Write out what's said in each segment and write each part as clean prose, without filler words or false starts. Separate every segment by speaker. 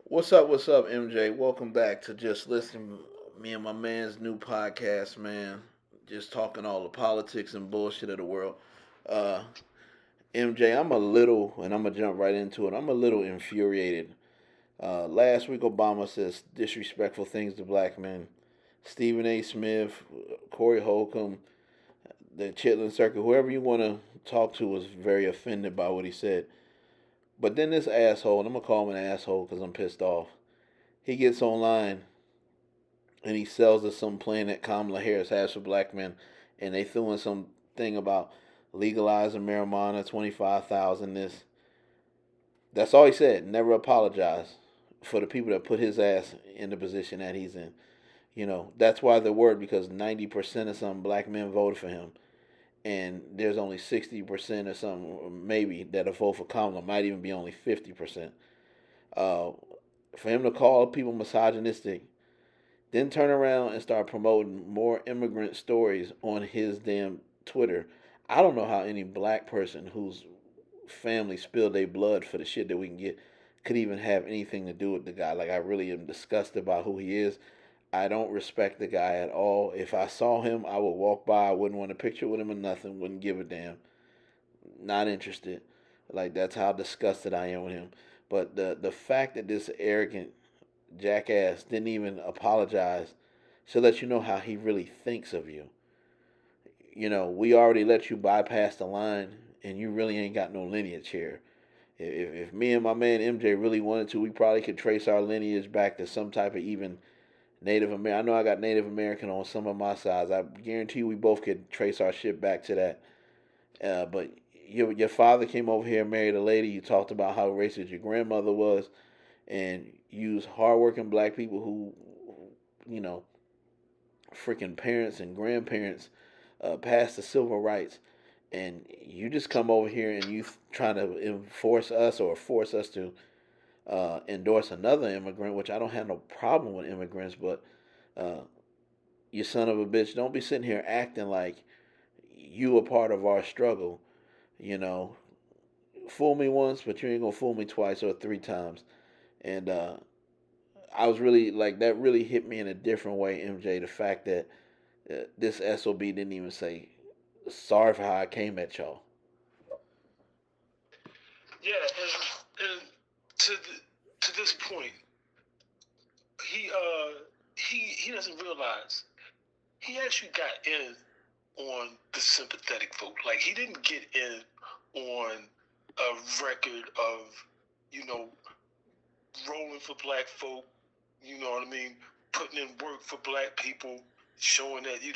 Speaker 1: What's up, MJ? Welcome back to Just Listen. Me and my man's new podcast, man. Just talking all the politics and bullshit of the world. Uh, MJ, and I'm gonna jump right into it. I'm a little infuriated. Last week, Obama says disrespectful things to black men. Stephen A. Smith, Corey Holcomb, the Chitlin Circle, whoever you want to talk to was very offended by what he said. But then this asshole, and I'm gonna call him an asshole because I'm pissed off. He gets online and he sells us some plan that Kamala Harris has for black men, and they threw in some thing about legalizing marijuana, 25,000. This, that's all he said. Never apologized for the people that put his ass in the position that he's in. That's why they're worried because 90% of some black men voted for him, and there's only 60% or something, maybe that'll vote for Kamala. Might even be only 50%. Uh, for him to call people misogynistic, then turn around and start promoting more immigrant stories on his damn Twitter. I don't know how any black person whose family spilled their blood for the shit that we can get could even have anything to do with the guy. Like, I really am disgusted by who he is. I don't respect the guy at all. If I saw him, I would walk by. I wouldn't want a picture with him or nothing. Wouldn't give a damn. Not interested. Like, that's how disgusted I am with him. But the fact that this arrogant jackass didn't even apologize should let you know how he really thinks of you. We already let you bypass the line, and you really ain't got no lineage here. If me and my man MJ really wanted to, we probably could trace our lineage back to some type of even Native American. I know I got Native American on some of my sides. I guarantee you we both could trace our shit back to that. But your father came over here and married a lady. You talked about how racist your grandmother was, and use hardworking black people who, you know, freaking parents and grandparents passed the civil rights, and you just come over here and you trying to enforce us or force us to endorse another immigrant, which I don't have no problem with immigrants, but uh, you son of a bitch, don't be sitting here acting like you a part of our struggle. You know, fool me once, but you ain't gonna fool me twice or three times. And I was really like that. Really hit me in a different way, MJ. The fact that this SOB didn't even say sorry for how I came at y'all.
Speaker 2: Yeah, and to this point, he doesn't realize he actually got in on the sympathetic vote. Like he didn't get in on a record of you know rolling for black folk. You know what I mean? Putting in work for black people, showing that he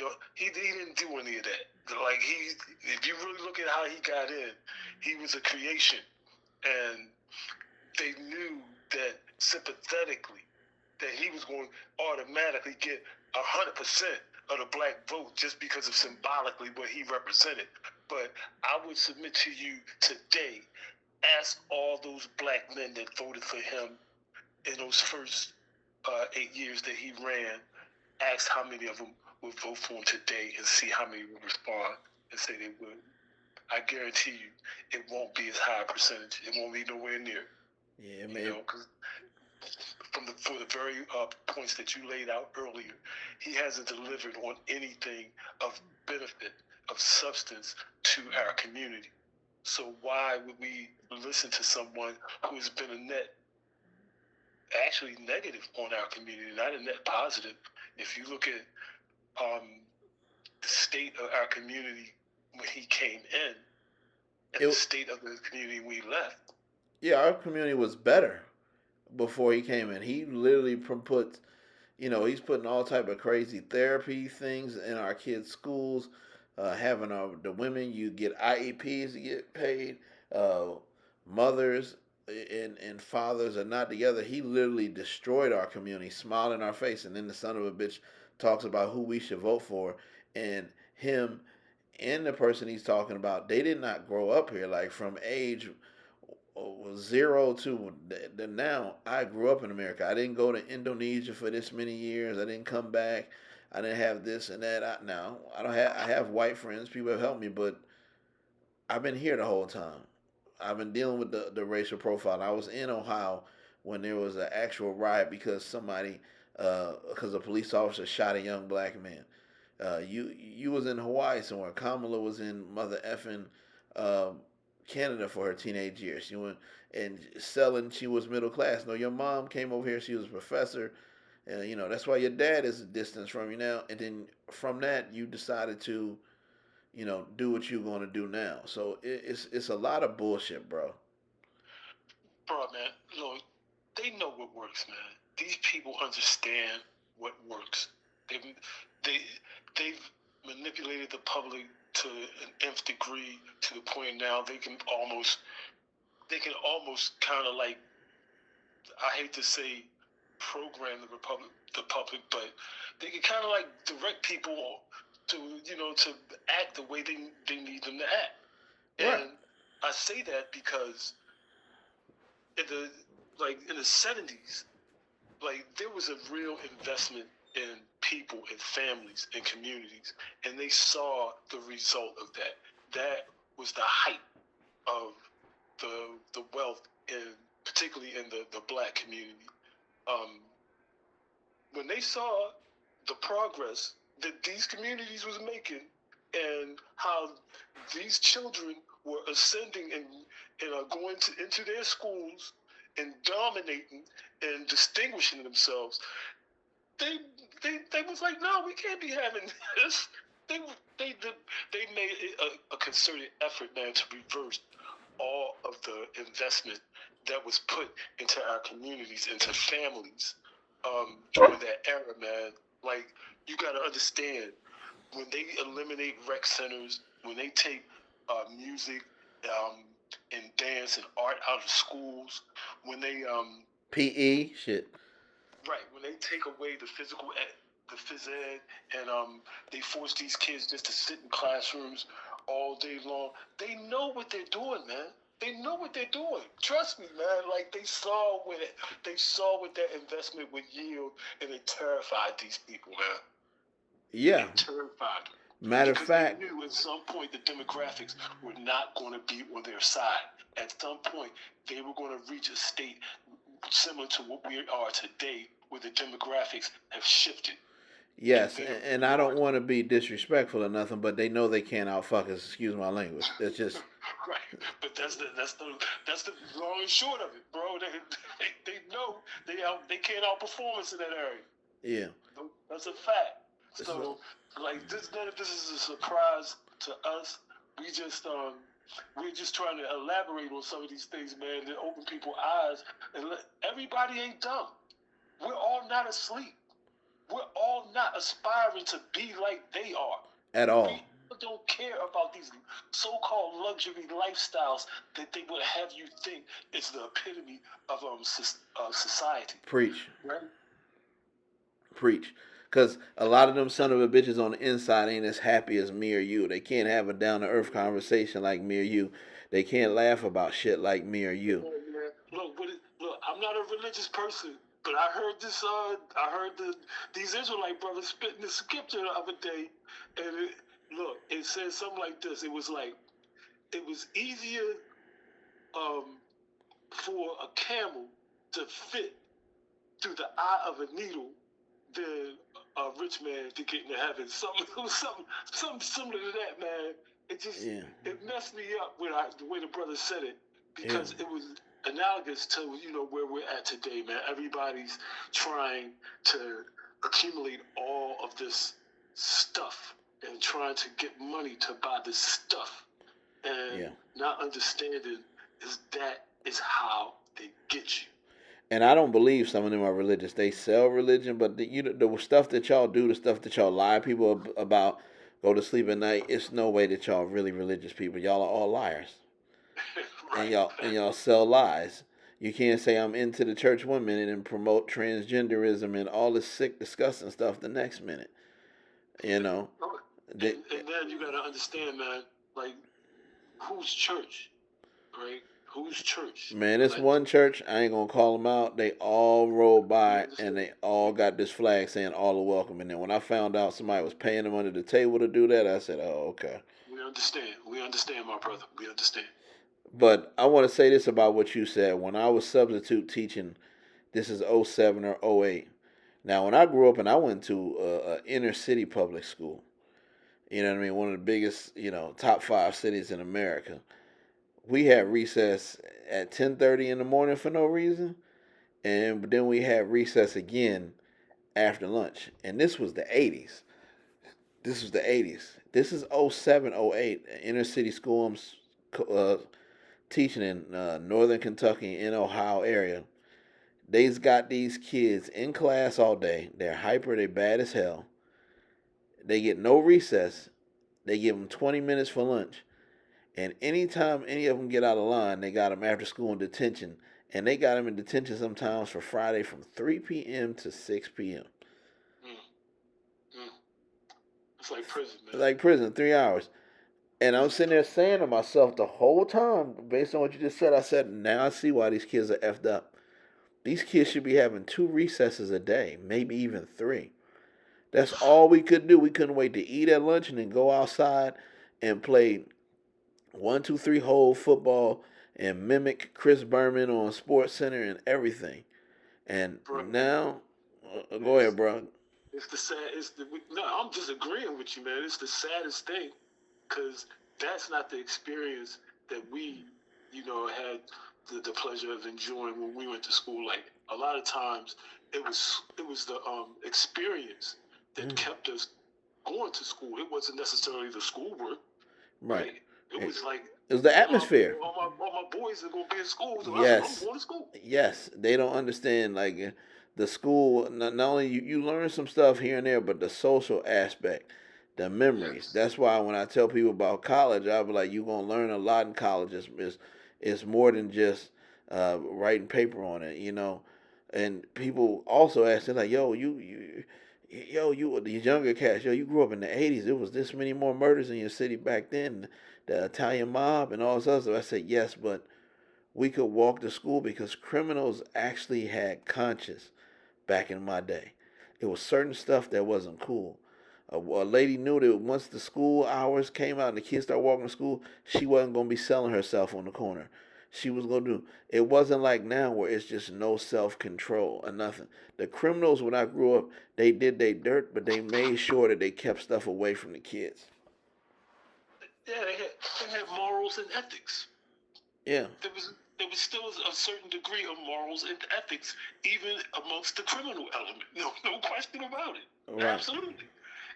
Speaker 2: didn't do any of that. Like if you really look at how he got in, he was a creation, and they knew that sympathetically that he was going to automatically get 100% of the black vote just because of symbolically what he represented. But I would submit to you today, ask all those black men that voted for him in those first 8 years that he ran, ask how many of them would vote for him today and see how many would respond and say they would. I guarantee you, it won't be as high a percentage. It won't be nowhere near.
Speaker 1: Yeah,
Speaker 2: You
Speaker 1: man.
Speaker 2: know, because for the very points that you laid out earlier, he hasn't delivered on anything of benefit, of substance to our community. So why would we listen to someone who has been a net, actually negative on our community, not a net positive? If you look at um, the state of our community when he came in, and the
Speaker 1: It,
Speaker 2: state of the community when we left,
Speaker 1: yeah, our community was better before he came in. He literally put, he's putting all type of crazy therapy things in our kids' schools. Having the women, you get IEPs to get paid. Uh, Mothers and fathers are not together. He literally destroyed our community, smiled in our face, and then the son of a bitch talks about who we should vote for, and him and the person he's talking about, they did not grow up here. Like from age zero to the now, I grew up in America. I didn't go to Indonesia for this many years. I didn't come back. I didn't have this and that. Now I don't have. I have white friends. People have helped me, but I've been here the whole time. I've been dealing with the racial profile. I was in Ohio when there was an actual riot because because a police officer shot a young black man. You was in Hawaii somewhere. Kamala was in mother effing uh, Canada for her teenage years. She went and selling. She was middle class. No, your mom came over here. She was a professor. That's why your dad is a distance from you now. And then from that, you decided to, do what you're going to do now. So it's a lot of bullshit, bro.
Speaker 2: Bro, man, look, they know what works, man. These people understand what works. They've they they've manipulated the public to an nth degree to the point now they can almost kind of like, I hate to say program the public, but they can kind of like direct people to to act the way they need them to act.
Speaker 1: Right.
Speaker 2: And I say that because in the 70s, like there was a real investment in people and families and communities, and they saw the result of that. That was the height of the wealth in particularly in the black community. Um, when they saw the progress that these communities was making and how these children were ascending and are going into their schools and dominating and distinguishing themselves, they they was like, no, we can't be having this. They they they made a concerted effort, man, to reverse all of the investment that was put into our communities, into families, during that era, man. Like, you got to understand, when they eliminate rec centers, when they take music and dance and art out of schools, when they
Speaker 1: PE shit.
Speaker 2: right, when they take away the phys ed, and they force these kids just to sit in classrooms all day long. They know what they're doing, man. They know what they're doing. Trust me, man. Like, they saw what that investment would yield, and it terrified these people, man.
Speaker 1: Yeah.
Speaker 2: It terrified them.
Speaker 1: Matter of
Speaker 2: Because
Speaker 1: fact,
Speaker 2: they knew at some point the demographics were not going to be on their side. At some point, they were going to reach a state similar to what we are today, where the demographics have shifted.
Speaker 1: yes, and I don't want to be disrespectful or nothing, but they know they can't outfuck us. Excuse my language. It's just
Speaker 2: Right, but that's the long and short of it, bro. They know they can't outperform us in that area.
Speaker 1: yeah.
Speaker 2: That's a fact. So, like, none of this is a surprise to us. We're just trying to elaborate on some of these things, man, to open people's eyes and let everybody ain't dumb. We're all not asleep. We're all not aspiring to be like they are.
Speaker 1: At all.
Speaker 2: We don't care about these so-called luxury lifestyles that they would have you think is the epitome of society.
Speaker 1: Preach.
Speaker 2: Right?
Speaker 1: Preach. Because a lot of them son of a bitches on the inside ain't as happy as me or you. They can't have a down to earth conversation like me or you. They can't laugh about shit like me or you.
Speaker 2: Look, I'm not a religious person, but I heard this. I heard these Israelite brothers spitting the scripture the other day, and it said something like this. It was like, it was easier for a camel to fit through the eye of a needle than a rich man to get into heaven. Something similar to that, man. It messed me up when the way the brother said it, because it was analogous to where we're at today, man. Everybody's trying to accumulate all of this stuff and trying to get money to buy this stuff, and not understanding that is how they get you.
Speaker 1: And I don't believe some of them are religious. They sell religion, but the stuff that y'all do, the stuff that y'all lie people about, go to sleep at night, it's no way that y'all really religious people. Y'all are all liars.
Speaker 2: Right.
Speaker 1: And y'all sell lies. You can't say I'm into the church one minute and promote transgenderism and all this sick, disgusting stuff the next minute.
Speaker 2: And then you gotta understand, man, like, whose church, right? Whose church?
Speaker 1: Man, it's one church. I ain't gonna call them out. They all rolled by and they all got this flag saying all are welcome. And then when I found out somebody was paying them under the table to do that, I said, "Oh, okay."
Speaker 2: We understand, my brother. We understand.
Speaker 1: But I want to say this about what you said. When I was substitute teaching This is '07 or '08. Now, when I grew up and I went to a inner city public school, you know what I mean, one of the biggest, top 5 cities in America. We had recess at 10:30 in the morning for no reason, and then we had recess again after lunch. And this was the '80s. This was the '80s. This is '07, '08. Inner city school. I'm teaching in northern Kentucky, in Ohio area. They's got these kids in class all day. They're hyper. They're bad as hell. They get no recess. They give them 20 minutes for lunch. And anytime any of them get out of line, they got them after school in detention. And they got them in detention sometimes for Friday from 3 p.m. to 6 p.m.
Speaker 2: Mm. Mm. It's like prison, man.
Speaker 1: Like prison, 3 hours. And I'm sitting there saying to myself the whole time, based on what you just said, I said, now I see why these kids are effed up. These kids should be having 2 recesses a day, maybe even 3. That's all we could do. We couldn't wait to eat at lunch and then go outside and play 1, 2, 3 hole football and mimic Chris Berman on Sports Center and everything. And
Speaker 2: Bro,
Speaker 1: now, go ahead, bro.
Speaker 2: It's the sad. No. I'm just agreeing with you, man. It's the saddest thing because that's not the experience that we, had the pleasure of enjoying when we went to school. Like a lot of times, it was the experience that kept us going to school. It wasn't necessarily the schoolwork, right? It was like
Speaker 1: it was the atmosphere.
Speaker 2: All my boys are gonna be in school, so
Speaker 1: yes,
Speaker 2: I'm going to school.
Speaker 1: Yes, they don't understand like the school. Not only you learn some stuff here and there, but the social aspect, the memories.
Speaker 2: Yes.
Speaker 1: That's why when I tell people about college, I'll be like, you're gonna learn a lot in college. It's more than just writing paper on it, And people also ask, they're like, you these younger cats, you grew up in the '80s. It was this many more murders in your city back then, the Italian mob and all this other stuff. I said yes, but we could walk to school because criminals actually had conscience back in my day. It was certain stuff that wasn't cool. A lady knew that once the school hours came out and the kids started walking to school, she wasn't going to be selling herself on the corner. She was going to do. It wasn't like now where it's just no self control or nothing. The criminals, when I grew up, they did their dirt, but they made sure that they kept stuff away from the kids.
Speaker 2: Yeah, they had morals and ethics.
Speaker 1: Yeah.
Speaker 2: There was still a certain degree of morals and ethics, even amongst the criminal element. No question about it. Right. Absolutely.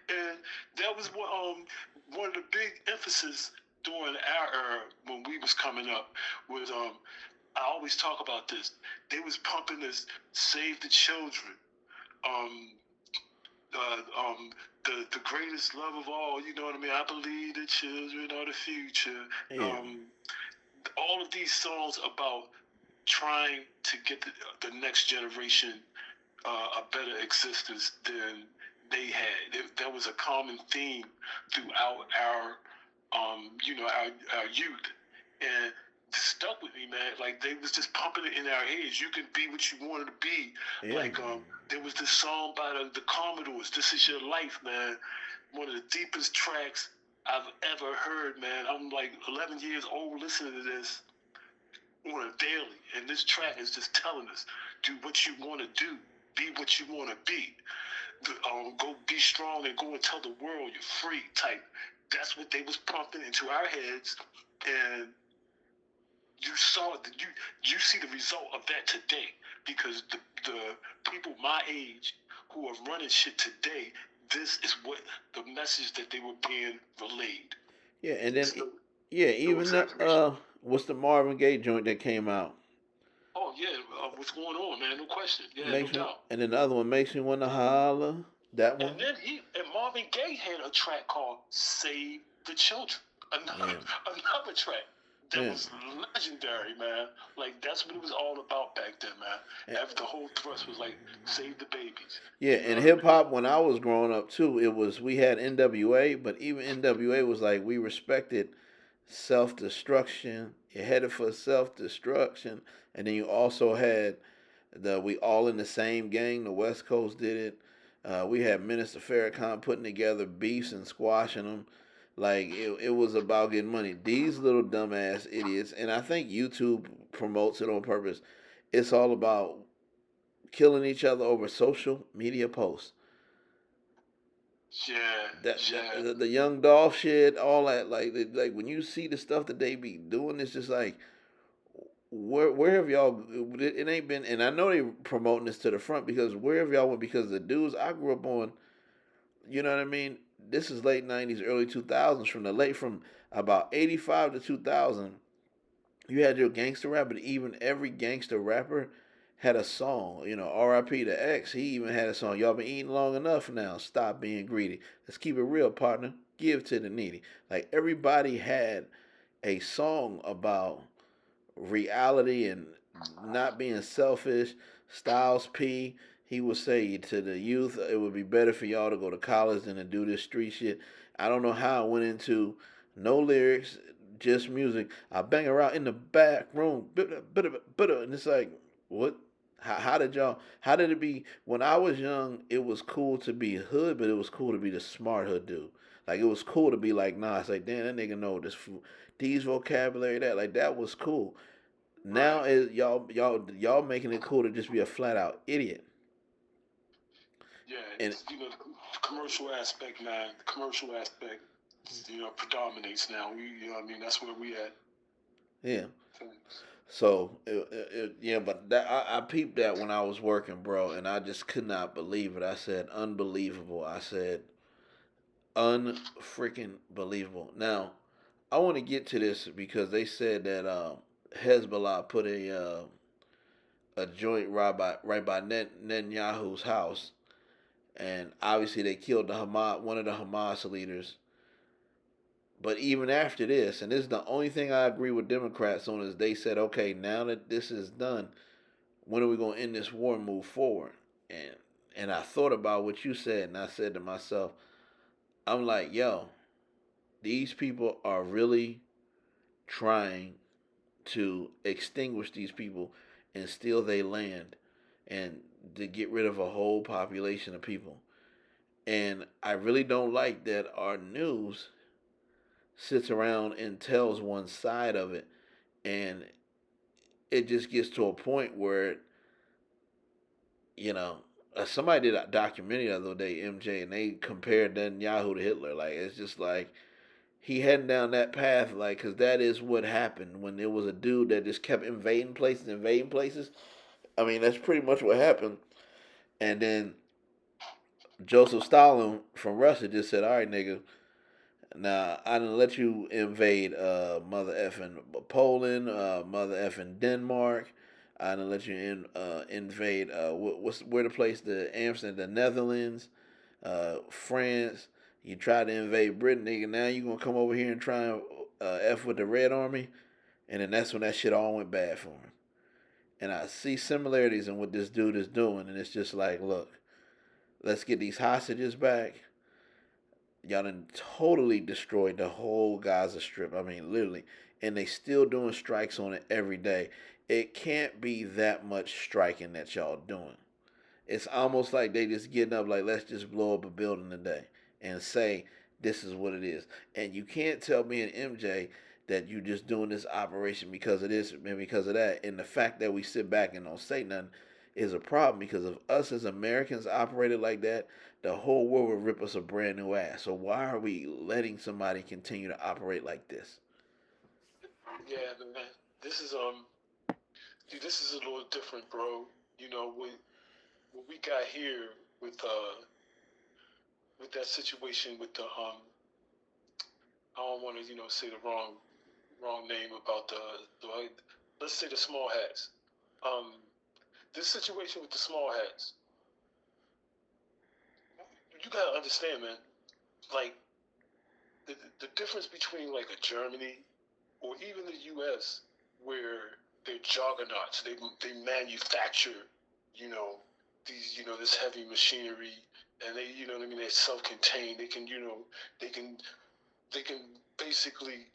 Speaker 2: And that was one of the big emphasis during our era when we was coming up was I always talk about this. They was pumping this "Save the Children," the greatest love of all. You know what I mean? I believe the children are the future. Yeah. All of these songs about trying to get the next generation a better existence than they had. That was a common theme throughout our youth, and it stuck with me, man. Like they was just pumping it in our heads. You can be what you wanted to be. Yeah. Like there was this song by the Commodores. "This Is Your Life," man. One of the deepest tracks I've ever heard, man. I'm like 11 years old listening to this on a daily, and this track is just telling us, do what you want to do, be what you want to be, go be strong and go and tell the world you're free type. That's what they was pumping into our heads, and you saw that you see the result of that today, because the people my age who are running shit today, this is what the message that they were being relayed.
Speaker 1: Yeah, and then even what's the Marvin Gaye joint that came out?
Speaker 2: Oh yeah, what's going on, man? No question. Yeah, no doubt.
Speaker 1: And then the other one makes me want to holler. That one.
Speaker 2: And then Marvin Gaye had a track called "Save the Children." Another track that was legendary, man. Like that's what it was all about back then, man. After the whole thrust was like save the babies.
Speaker 1: Yeah, and hip hop when I was growing up too, we had NWA, but even NWA was like we respected self destruction. You headed for self destruction, and then you also had we all in the same gang. The West Coast did it. We had Minister Farrakhan putting together beefs and squashing them. Like it was about getting money. These little dumbass idiots, and I think YouTube promotes it on purpose. It's all about killing each other over social media posts.
Speaker 2: Yeah, yeah.
Speaker 1: The young Dolph shit, all that, like when you see the stuff that they be doing, it's just like, where have y'all? It ain't been, and I know they promoting this to the front because where have y'all went? Because the dudes I grew up on, you know what I mean. This is late '90s, early 2000s. From about '85 to 2000, you had your gangster rap, but even every gangster rapper had a song. You know, R.I.P. to X. He even had a song. Y'all been eating long enough now. Stop being greedy. Let's keep it real, partner. Give to the needy. Like everybody had a song about reality and not being selfish. Styles P, he would say to the youth, it would be better for y'all to go to college than to do this street shit. I don't know how it went into no lyrics, just music. I bang around in the back room, and it's like, what? How did y'all? How did it be? When I was young, it was cool to be hood, but it was cool to be the smart hood dude. Like it was cool to be like, nah. It's like, damn, that nigga know these vocabulary that like that was cool. Now
Speaker 2: Right.
Speaker 1: is y'all making it cool to just be a flat out idiot.
Speaker 2: Yeah,
Speaker 1: And
Speaker 2: the commercial aspect, man. The commercial aspect, predominates now. That's where we at.
Speaker 1: yeah,
Speaker 2: Thanks.
Speaker 1: so yeah, but I peeped that when I was working, bro, and I just could not believe it. I said unbelievable. I said unfreaking believable. Now I want to get to this because they said that Hezbollah put a joint right by Netanyahu's house, and obviously they killed the Hamas one of the Hamas leaders. But even after this, and this is the only thing I agree with Democrats on, is they said, okay, now that this is done, when are we gonna end this war and move forward? And and I thought about what you said, and I said to myself, I'm like, yo, these people are really trying to extinguish these people and steal their land and to get rid of a whole population of people. And I really don't like that our news sits around and tells one side of it, and it just gets to a point where you know somebody did a documentary the other day, MJ, and they compared Netanyahu to Hitler. Like it's just like he heading down that path, like because that is what happened when there was a dude that just kept invading places. I mean, that's pretty much what happened. And then Joseph Stalin from Russia just said, "All right, nigga, now I didn't let you invade mother effing Poland, mother effing Denmark. I didn't let you invade where the place, the Amsterdam, the Netherlands, France. You tried to invade Britain, nigga. Now you gonna come over here and try and f with the Red Army, and then that's when that shit all went bad for him. And I see similarities in what this dude is doing, and it's just like, look, let's get these hostages back. Y'all done totally destroyed the whole Gaza Strip. I mean, literally. And they still doing strikes on it every day. It can't be that much striking that y'all doing. It's almost like they just getting up like, let's just blow up a building today and say this is what it is. And you can't tell me and MJ that you just doing this operation because of this and because of that. And the fact that we sit back and don't say nothing is a problem because if us as Americans operated like that, the whole world would rip us a brand new ass. So why are we letting somebody continue to operate like this?
Speaker 2: Yeah, man. This is this is a little different, bro. What we got here with that situation with the I don't want to say the wrong name about the let's say the small hats. Um, this situation with the small hats, you gotta understand, man. Like the difference between like a Germany or even the U.S. where they're juggernauts. They manufacture, you know, this heavy machinery, and they you know what I mean. They're self-contained. They can they can they can basically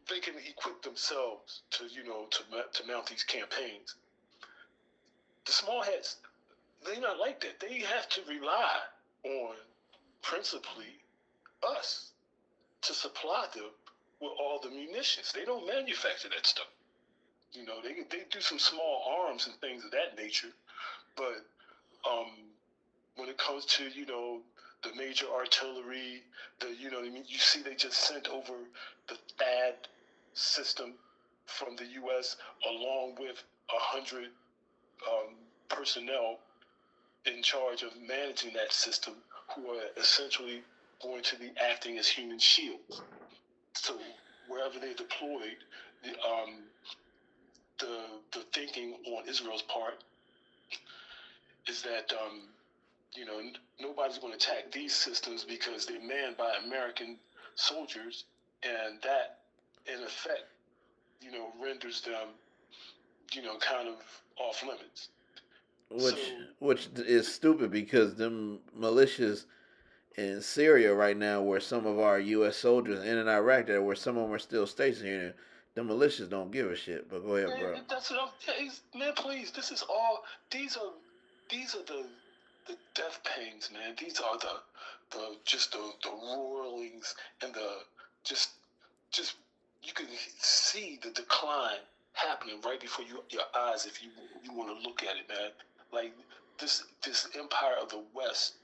Speaker 2: they can equip themselves to to mount these campaigns. The small hats, they're not like that. They have to rely on principally us to supply them with all the munitions. They don't manufacture that stuff. They do some small arms and things of that nature, But um, when it comes to the major artillery, you see they just sent over the THAAD system from the U.S. along with 100 personnel in charge of managing that system, who are essentially going to be acting as human shields. So wherever they're deployed, the um, the thinking on Israel's part is that nobody's going to attack these systems because they're manned by American soldiers, and that in effect renders them kind of off limits. So
Speaker 1: Which is stupid because them militias in Syria right now, where some of our U.S. soldiers, in Iraq, there where some of them are still stationed here, the militias don't give a shit. But go ahead, bro.
Speaker 2: that's what man. Please, this is all. These are the death pangs, man. These are the roilings and the just just you can see the decline happening right before your eyes if you want to look at it, man. Like this empire of the West,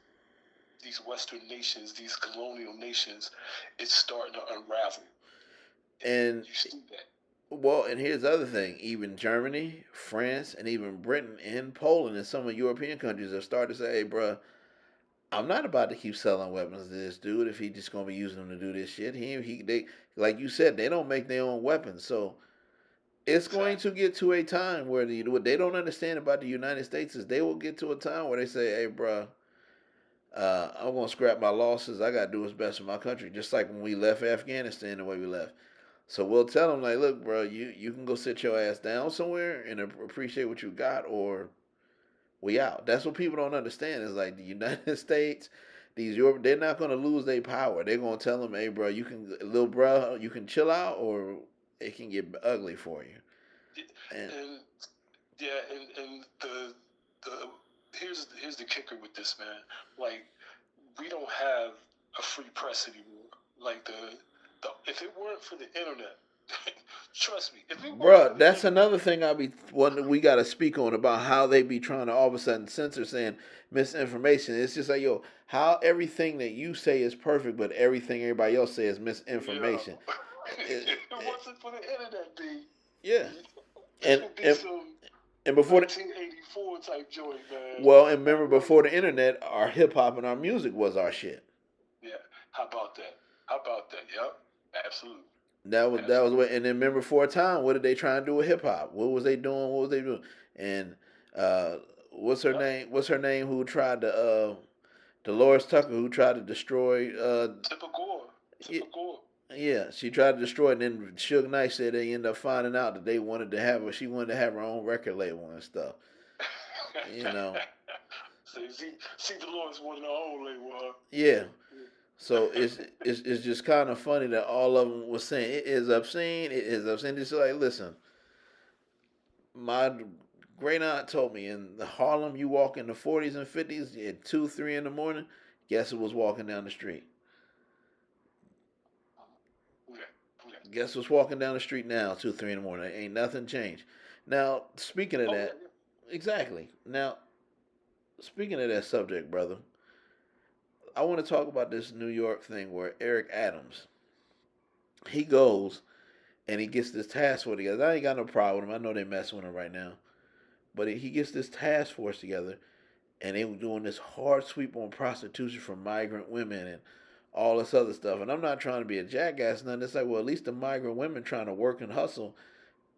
Speaker 2: these Western nations, these colonial nations, it's starting to unravel,
Speaker 1: And
Speaker 2: you see that.
Speaker 1: well, and here's the other thing: even Germany, France, and even Britain and Poland and some of the European countries have started to say, "Hey, bro, I'm not about to keep selling weapons to this dude if he just gonna be using them to do this shit. They like you said, they don't make their own weapons, so it's going to get to a time where what they don't understand about the United States is they will get to a time where they say, "Hey, bro, I'm gonna scrap my losses. I gotta do what's best for my country." Just like when we left Afghanistan, the way we left. So we'll tell them like, "Look, bro, you can go sit your ass down somewhere and appreciate what you got, or we out." That's what people don't understand. Is like the United States, these Europe, they're not gonna lose their power. They're gonna tell them, "Hey, bro, you can, little bro, you can chill out, or it can get ugly for you."
Speaker 2: And yeah, and the here's the kicker with this, man. Like, we don't have a free press anymore. Like the if it weren't for the internet, trust me, if it weren't for
Speaker 1: Bruh,
Speaker 2: the
Speaker 1: that's
Speaker 2: internet,
Speaker 1: another thing I be one we gotta speak on about how they be trying to all of a sudden censor saying misinformation. It's just like yo, how everything that you say is perfect, but everything everybody else says is
Speaker 2: yeah,
Speaker 1: misinformation.
Speaker 2: if it wasn't for the internet,
Speaker 1: Yeah,
Speaker 2: this
Speaker 1: and
Speaker 2: would be
Speaker 1: and
Speaker 2: some
Speaker 1: and before the
Speaker 2: 1984 type joint, man.
Speaker 1: well, and remember
Speaker 2: Like,
Speaker 1: before the internet, our hip hop and our music was our shit.
Speaker 2: yeah, how about that? How about that? Yep, absolutely,
Speaker 1: That was
Speaker 2: absolutely.
Speaker 1: what. And then remember for a time, what did they try and do with hip hop? What was they doing? What was they doing? And uh, what's her
Speaker 2: Yep,
Speaker 1: name? What's her name? Who tried to Dolores Tucker, who tried to destroy.
Speaker 2: typical,
Speaker 1: Yeah,
Speaker 2: typical.
Speaker 1: yeah, she tried to destroy it, and then Suge Knight said they ended up finding out that they wanted to have her. She wanted to have her own record label and stuff. You know.
Speaker 2: So see, Dolores wanted her own label, huh?
Speaker 1: Yeah. So it's just kind of funny that all of them was saying it is obscene. It is obscene. It's like listen, my great aunt told me in the Harlem, you walk in the 40s and 50s at 2, 3 in the morning. Guess who was walking down the street?
Speaker 2: Okay, okay.
Speaker 1: Guess what's walking down the street now, 2, 3 in the morning? Ain't nothing changed. Now, speaking of
Speaker 2: Oh yeah,
Speaker 1: that, exactly. Now, speaking of that subject, brother, I want to talk about this New York thing where Eric Adams, he goes and he gets this task force together. I ain't got no problem with him. I know they messing with him right now. But he gets this task force together and they were doing this hard sweep on prostitution for migrant women and all this other stuff. And I'm not trying to be a jackass, nothing. It's like, well, at least the migrant women trying to work and hustle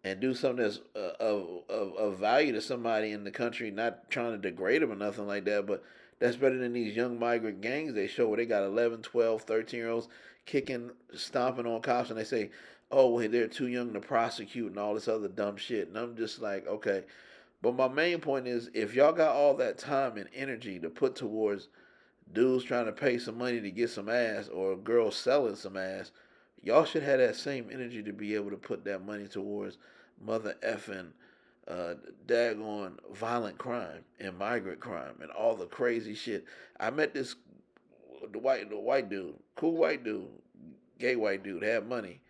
Speaker 1: and do something that's of value to somebody in the country, not trying to degrade them or nothing like that. But that's better than these young migrant gangs they show where they got 11, 12, 13 year olds kicking, stomping on cops, and they say, oh, well, they're too young to prosecute and all this other dumb shit. And I'm just like, okay. But my main point is if y'all got all that time and energy to put towards dudes trying to pay some money to get some ass or girls selling some ass, y'all should have that same energy to be able to put that money towards mother effing uh, daggone violent crime and migrant crime and all the crazy shit. I met this the white dude, cool white dude, gay white dude, had money.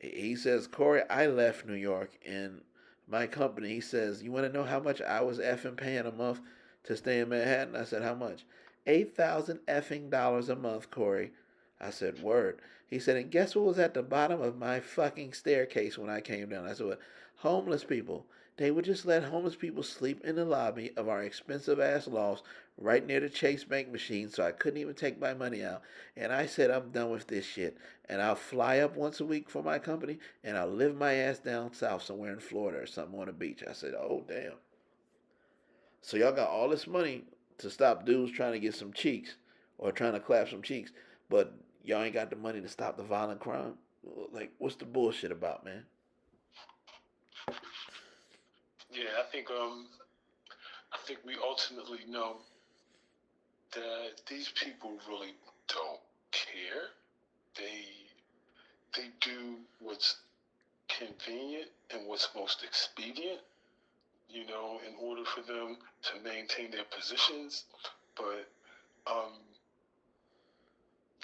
Speaker 1: He says, Corey, I left New York in My company, he says, you want to know how much I was effing paying a month to stay in Manhattan? I said, how much? 8,000 effing dollars a month, Corey. I said, word. He said, and guess what was at the bottom of my fucking staircase when I came down? I said, what? Homeless people. They would just let homeless people sleep in the lobby of our expensive ass loft right near the Chase Bank machine, so I couldn't even take my money out. And I said, I'm done with this shit. And I'll fly up once a week for my company, and I'll live my ass down south somewhere in Florida or something on the beach. I said, oh, damn. So y'all got all this money to stop dudes trying to get some cheeks or trying to clap some cheeks, but y'all ain't got the money to stop the violent crime? Like, what's the bullshit about, man?
Speaker 2: Yeah, I think we ultimately know that these people really don't care. They they do what's convenient and what's most expedient, in order for them to maintain their positions. But um,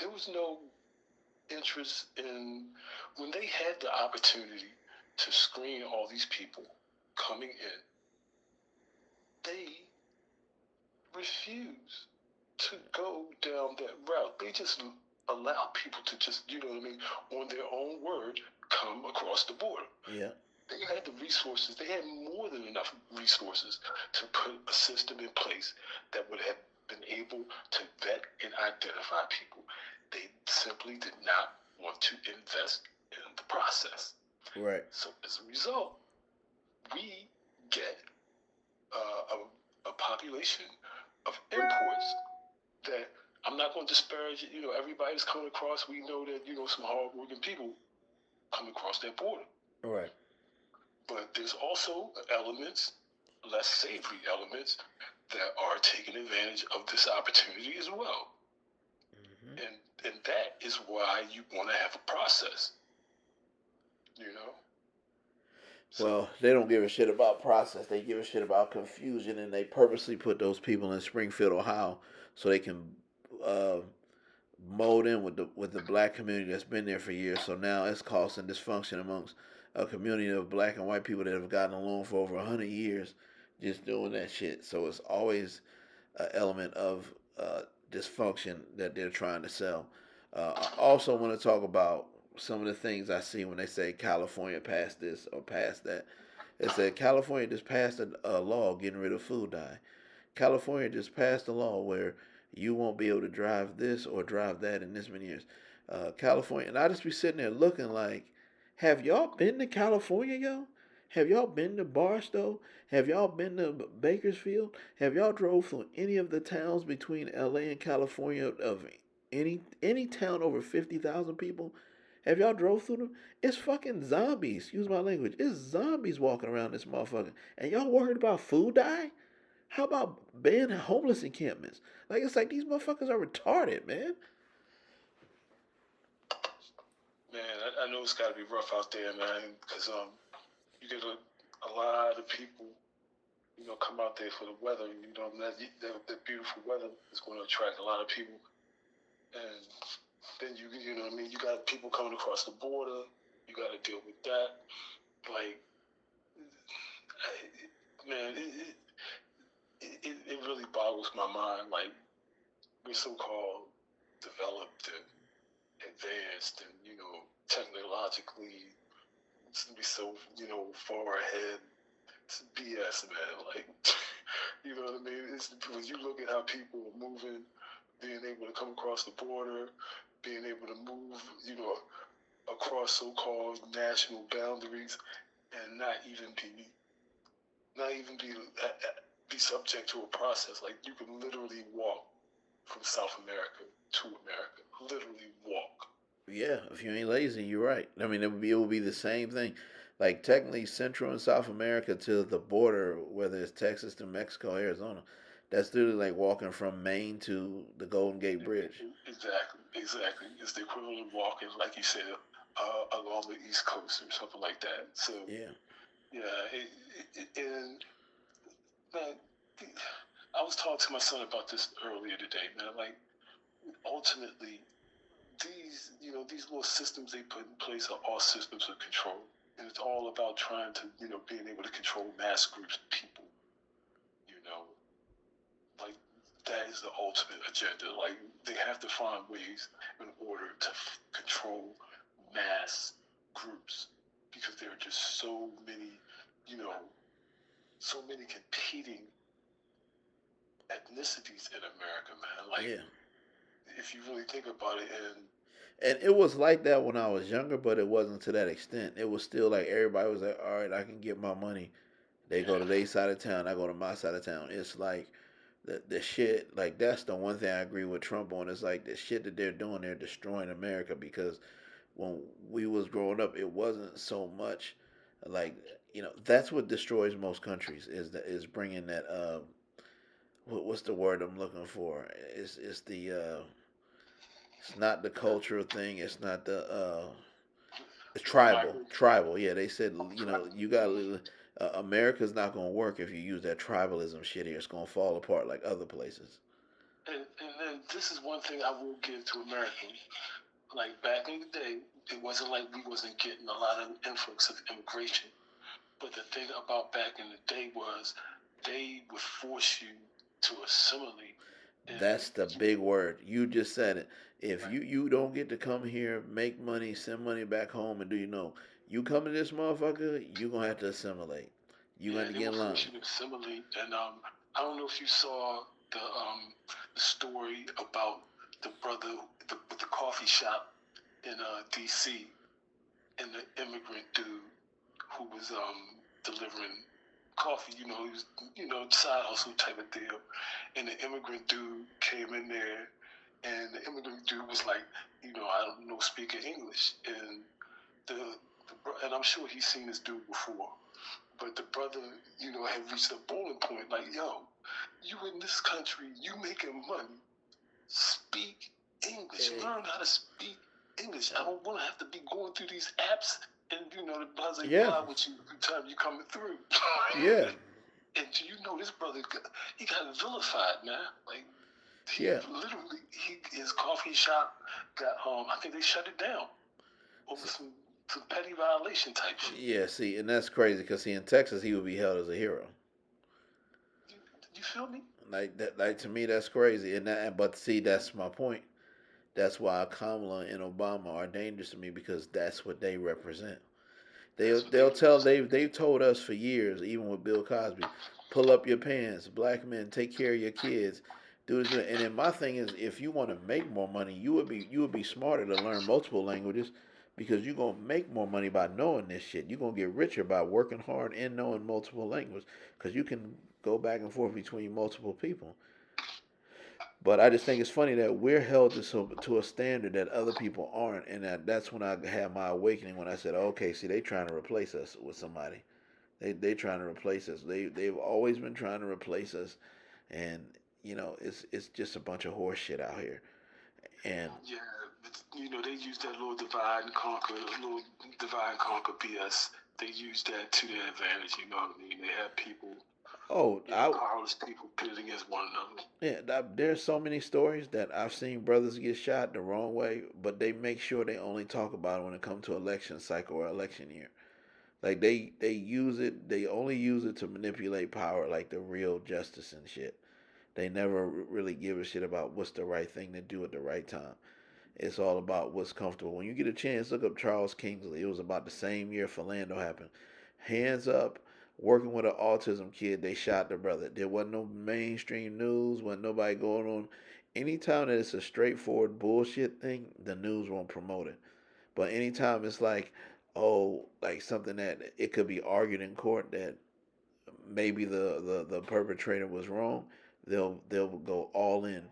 Speaker 2: there was no interest in when they had the opportunity to screen all these people coming in. They refused to go down that route. They just allowed people to just, on their own word, come across the border.
Speaker 1: Yeah.
Speaker 2: They had the resources. They had more than enough resources to put a system in place that would have been able to vet and identify people. They simply did not want to invest in the process.
Speaker 1: Right.
Speaker 2: So as a result, we get a population of imports that I'm not going to disparage. Everybody's coming across. We know that some hardworking people come across that border.
Speaker 1: Right.
Speaker 2: But there's also elements, less savory elements, that are taking advantage of this opportunity as well. Mm-hmm. And that is why you want to have a process.
Speaker 1: So, well, they don't give a shit about process. They give a shit about confusion, and they purposely put those people in Springfield, Ohio, so they can uh, mold in with the black community that's been there for years. So now it's causing dysfunction amongst a community of black and white people that have gotten along for over 100 years, just doing that shit. So it's always an element of dysfunction that they're trying to sell. I also want to talk about some of the things I see when they say California passed this or passed that. It said California just passed a law getting rid of food dye. California just passed a law where you won't be able to drive this or drive that in this many years. California, and I just be sitting there looking like, have y'all been to California, yo? Have y'all been to Barstow? Have y'all been to Bakersfield? Have y'all drove through any of the towns between LA and California of any town over 50,000 people? Have y'all drove through them? It's fucking zombies. Excuse my language. It's zombies walking around this motherfucker. And y'all worried about food dye? How about banning homeless encampments? Like, it's like these motherfuckers are retarded, man.
Speaker 2: Man, I know it's got to be rough out there, man, because you get a lot of people, come out there for the weather. That beautiful weather is going to attract a lot of people, and then you know what I mean. You got people coming across the border. You got to deal with that. Like, man, it really boggles my mind. Like, we're so-called developed and advanced, and technologically, be so far ahead. It's BS, man. Like, you know what I mean? It's when you look at how people are moving, being able to come across the border, being able to move, across so-called national boundaries, and not even be subject to a process. Like, you can literally walk from South America to America. Literally walk.
Speaker 1: Yeah, if you ain't lazy, you're right. I mean, it would be the same thing. Like, technically, Central and South America to the border, whether it's Texas to Mexico, Arizona, that's literally like walking from Maine to the Golden Gate Bridge.
Speaker 2: Exactly. It's the equivalent of walking, like you said, along the East Coast or something like that. So yeah, and man, I was talking to my son about this earlier today, man. Like, ultimately, these little systems they put in place are all systems of control. and it's all about trying to, being able to control mass groups of people. You know, like that is the ultimate agenda. Like they have to find ways in order to control mass groups because there are just so many, you know, so many competing ethnicities in America, man. Like
Speaker 1: Yeah.
Speaker 2: if you really think about it,
Speaker 1: And it was like that when I was younger, but it wasn't to that extent. It was still like everybody was like, all right, I can get my money. They go to their side of town, I go to my side of town. It's like the shit, like that's the one thing I agree with Trump on. It's like the shit that they're doing, they're destroying America because when we was growing up, it wasn't so much like that's what destroys most countries is bringing that what's the word I'm looking for? It's the it's not the cultural thing. It's not the it's tribal. Yeah, they said you got America's not gonna work if you use that tribalism shit here. It's gonna fall apart like other places.
Speaker 2: and then this is one thing I will give to Americans. Like back in the day, it wasn't like we wasn't getting a lot of influx of immigration. But the thing about back in the day was they would force you to assimilate. And
Speaker 1: That's the big word. You just said it. If you don't get to come here, make money, send money back home, and you come to this motherfucker, you gonna have to assimilate. You
Speaker 2: yeah,
Speaker 1: gonna
Speaker 2: they
Speaker 1: get
Speaker 2: would
Speaker 1: in line.
Speaker 2: force you to assimilate. And I don't know if you saw the story about the brother with the coffee shop in D.C. and the immigrant dude who was delivering coffee. He was side hustle type of deal. And the immigrant dude came in there, and the immigrant dude was like, I don't know speaking English, and and I'm sure he's seen this dude before. But the brother, had reached a boiling point. Like, yo, you in this country, you making money. Speak English.
Speaker 1: Hey.
Speaker 2: Learn how to speak English. I don't want to have to be going through these apps and the blah
Speaker 1: Yeah.
Speaker 2: blah with you every time you coming through.
Speaker 1: Yeah.
Speaker 2: And this brother, he got vilified, man. Like he
Speaker 1: Yeah.
Speaker 2: literally, his coffee shop got I think they shut it down over some petty violation type shit.
Speaker 1: Yeah. See, and that's crazy because in Texas he would be held as a hero.
Speaker 2: You feel me?
Speaker 1: Like that. Like to me, that's crazy. But see, that's my point. That's why Kamala and Obama are dangerous to me because that's what they represent.
Speaker 2: That's what they
Speaker 1: They'll tell
Speaker 2: represent.
Speaker 1: they've told us for years, even with Bill Cosby, pull up your pants, black men, take care of your kids, do this. And then my thing is, if you want to make more money, you would be smarter to learn multiple languages because you're gonna make more money by knowing this shit. You're gonna get richer by working hard and knowing multiple languages because you can go back and forth between multiple people. But I just think it's funny that we're held to a standard that other people aren't, and that's when I had my awakening when I said, okay, see, they trying to replace us with somebody. They trying to replace us. They've always been trying to replace us, and it's just a bunch of horse shit out here. And
Speaker 2: Yeah, but, they use that little divide and conquer BS. They use that to their advantage. You know what I mean? They have people,
Speaker 1: oh,
Speaker 2: powerless people pitted against one another.
Speaker 1: yeah, there's so many stories that I've seen brothers get shot the wrong way, but they make sure they only talk about it when it comes to election cycle or election year. Like they use it. They only use it to manipulate power, like the real justice and shit. They never really give a shit about what's the right thing to do at the right time. It's all about what's comfortable. When you get a chance, look up Charles Kingsley. It was about the same year Philando happened. Hands up, working with an autism kid, they shot the brother. There wasn't no mainstream news, wasn't nobody going on. Anytime that it's a straightforward bullshit thing, the news won't promote it. But anytime it's like, oh, like something that it could be argued in court that maybe the perpetrator was wrong, they'll go all in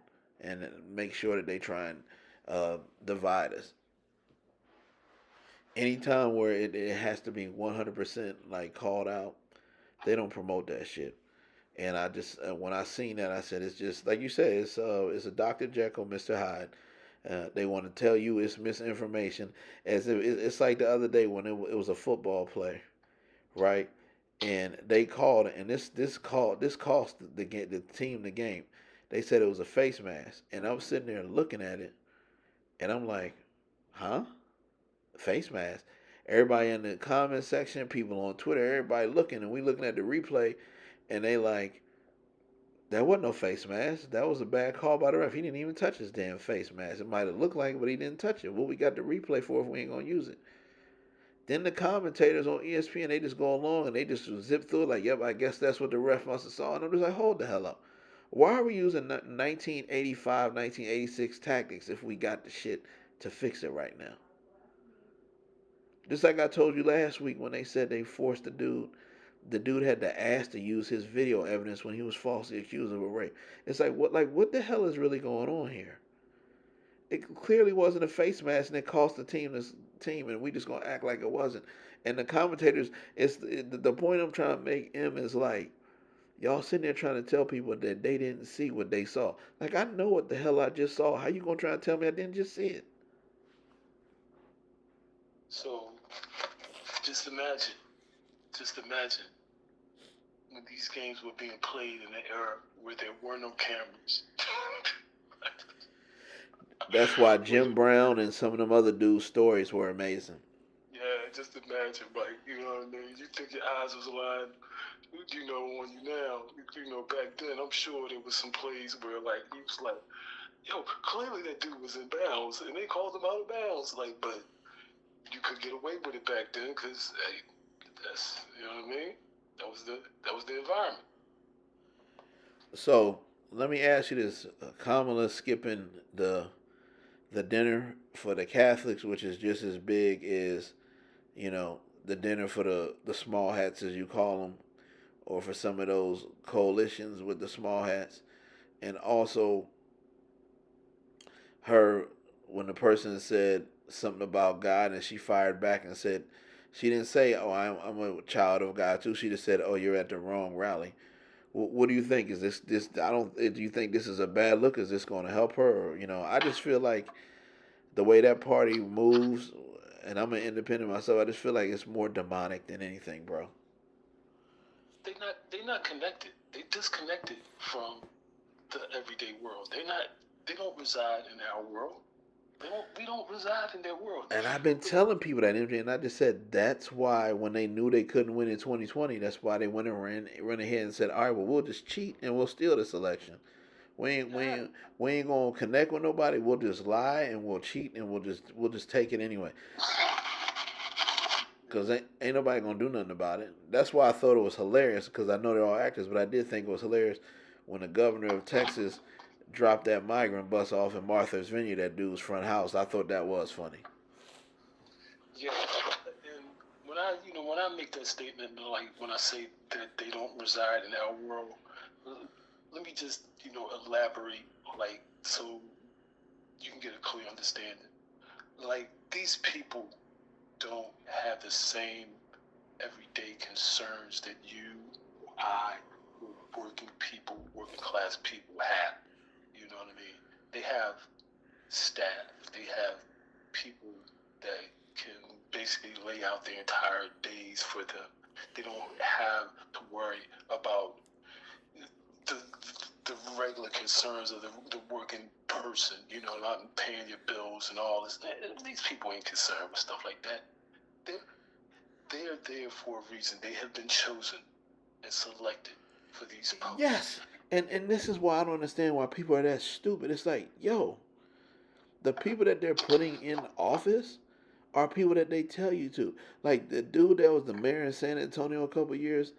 Speaker 1: and make sure that they try and divide us. Anytime where it has to be 100% like called out, they don't promote that shit. And I just when I seen that, I said it's just like you said, it's a Dr. Jekyll, Mr. Hyde. They want to tell you it's misinformation, as if it's like the other day when it was a football play, right? And they called it, and this cost the team the game. They said it was a face mask, and I'm sitting there looking at it, and I'm like, huh? Face mask. Everybody in the comment section, people on Twitter, everybody looking, and we looking at the replay, and they like, that wasn't no face mask. That was a bad call by the ref. He didn't even touch his damn face mask. It might have looked like it, but he didn't touch it. What we got the replay for if we ain't gonna use it? Then the commentators on ESPN, they just go along and they just zip through it like, yep, I guess that's what the ref must have saw. And I'm just like, hold the hell up. Why are we using 1985, 1986 tactics if we got the shit to fix it right now? Just like I told you last week when they said they forced the dude had to ask to use his video evidence when he was falsely accused of a rape. It's like what the hell is really going on here? It clearly wasn't a face mask, and it cost the team this team, and we just gonna act like it wasn't. And the commentators, the point I'm trying to make him is like, y'all sitting there trying to tell people that they didn't see what they saw. Like, I know what the hell I just saw. How you gonna try to tell me I didn't just see it?
Speaker 2: So just imagine when these games were being played in an era where there were no cameras.
Speaker 1: That's why Jim Brown and some of them other dudes' stories were amazing.
Speaker 2: Yeah, just imagine, like, you know what I mean? You think your eyes was aligned, on you now. Back then, I'm sure there was some plays where, like, he was like, yo, clearly that dude was in bounds, and they called him out of bounds. Like, but you could get away with it back then because, hey, that's, you know what I mean? That was the environment.
Speaker 1: So let me ask you this: Kamala skipping the dinner for the Catholics, which is just as big as the dinner for the small hats, as you call them, or for some of those coalitions with the small hats, and also her when the person said something about God and she fired back and said she didn't say, "Oh, I'm a child of God too." She just said, "Oh, you're at the wrong rally." What do you think? Is this? I don't. Do you think this is a bad look? Is this going to help her? Or, I just feel like the way that party moves, and I'm an independent myself. I just feel like it's more demonic than anything, bro.
Speaker 2: They're not connected. They disconnected from the everyday world. They don't reside in our world. We don't reside in their world.
Speaker 1: And I've been telling people that, MJ, and I just said that's why when they knew they couldn't win in 2020, that's why they went and ran ahead and said, all right, well, we'll just cheat and we'll steal this election. We ain't gonna connect with nobody. We'll just lie and we'll cheat and we'll just take it anyway. Cause ain't nobody gonna do nothing about it. That's why I thought it was hilarious. Cause I know they're all actors, but I did think it was hilarious when the governor of Texas dropped that migrant bus off in Martha's Vineyard, that dude's front house. I thought that was funny.
Speaker 2: Yeah, and when I make that statement, like when I say that they don't reside in our world, let me just elaborate, like, so you can get a clear understanding. Like, these people don't have the same everyday concerns that you, I, working people, working class people have. You know what I mean? They have staff. They have people that can basically lay out their entire days for them. They don't have to worry about the the regular concerns of the working person, not paying your bills and all this. These people ain't concerned with stuff like that. They're, they're there for a reason. They have been chosen and selected for these posts.
Speaker 1: Yes, and this is why I don't understand why people are that stupid. It's like, yo, the people that they're putting in office are people that they tell you to. Like the dude that was the mayor in San Antonio a couple years,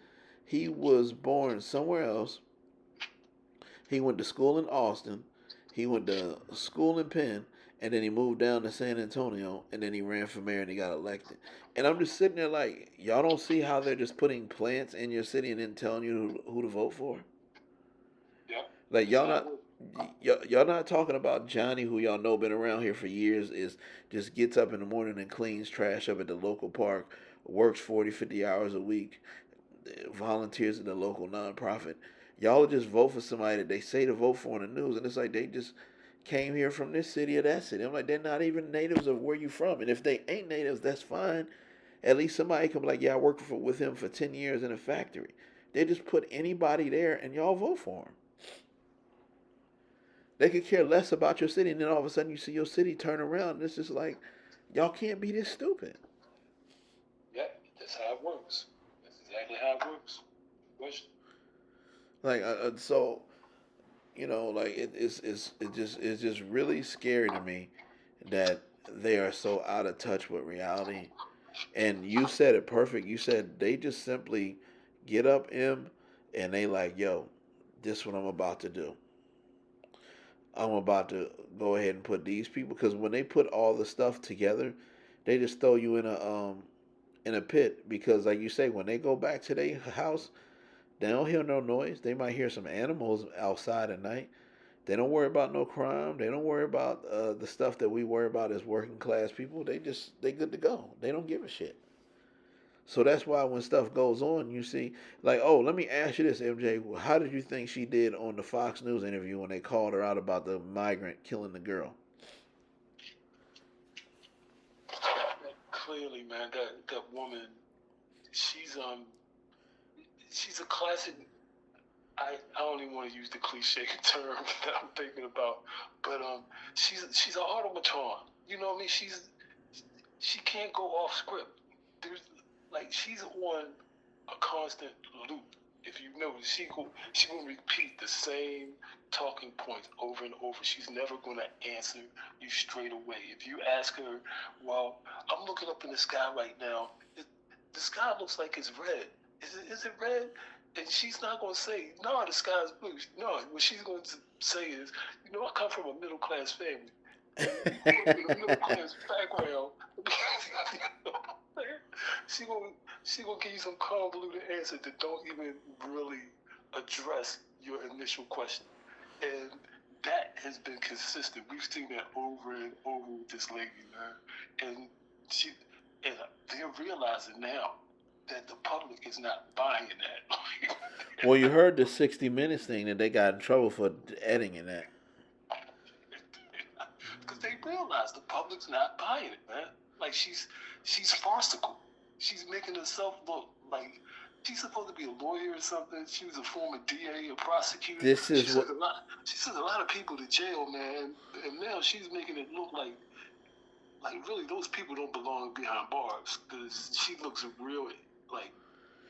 Speaker 1: he was born somewhere else. He went to school in Austin. He went to school in Penn, and then he moved down to San Antonio, and then he ran for mayor and he got elected. And I'm just sitting there like, y'all don't see how they're just putting plants in your city and then telling you who to vote for?
Speaker 2: Yeah.
Speaker 1: Like y'all not talking about Johnny, who y'all know been around here for years, is just gets up in the morning and cleans trash up at the local park, works 40, 50 hours a week, volunteers at the local nonprofit. Y'all just vote for somebody that they say to vote for in the news, and it's like they just came here from this city or that city. I'm like, they're not even natives of where you from, and if they ain't natives, that's fine. At least somebody can be like, yeah, I worked with him for 10 years in a factory. They just put anybody there, and y'all vote for him. They could care less about your city, and then all of a sudden you see your city turn around, and it's just like, y'all can't be this stupid.
Speaker 2: That's how it works. That's exactly how it works. Question.
Speaker 1: Like so, like it's just really scary to me that they are so out of touch with reality. And you said it perfect. You said they just simply get up and they like, yo, this is what I'm about to do. I'm about to go ahead and put these people, because when they put all the stuff together, they just throw you in a pit, because like you say, when they go back to their house, they don't hear no noise. They might hear some animals outside at night. They don't worry about no crime. They don't worry about the stuff that we worry about as working class people. They good to go. They don't give a shit. So that's why when stuff goes on, you see, like, oh, let me ask you this, MJ. How did you think she did on the Fox News interview when they called her out about the migrant killing the girl?
Speaker 2: Clearly, man, that woman, she's she's a classic. I don't even want to use the cliche term that I'm thinking about, but she's an automaton. You know what I mean? She can't go off script. There's like she's on a constant loop. If you notice, she will repeat the same talking points over and over. She's never going to answer you straight away. If you ask her, well, I'm looking up in the sky right now. The sky looks like it's red. Is it red? And she's not going to say, no, the sky's blue. No, what she's going to say is, I come from a middle class family. In a middle class background, she gonna she gonna give you some convoluted answers that don't even really address your initial question, and that has been consistent. We've seen that over and over with this lady, man, and she and they're realizing now that the public is not buying that.
Speaker 1: Well, you heard the 60 Minutes thing that they got in trouble for editing that.
Speaker 2: Because they realize the public's not buying it, man. Like she's farcical. She's making herself look like she's supposed to be a lawyer or something. She was a former DA, a prosecutor.
Speaker 1: This is what
Speaker 2: She sent a lot of people to jail, man. And now she's making it look like really those people don't belong behind bars, because she looks real like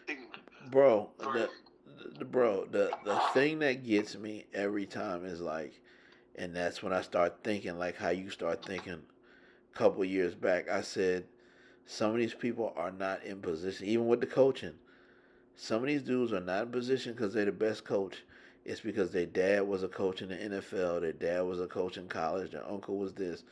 Speaker 2: ignorant.
Speaker 1: bro. The thing that gets me every time is like, and that's when I start thinking like how you start thinking a couple of years back. I said some of these people are not in position, even with the coaching. Some of these dudes are not in position because they're the best coach. It's because their dad was a coach in the NFL, their dad was a coach in college, their uncle was this.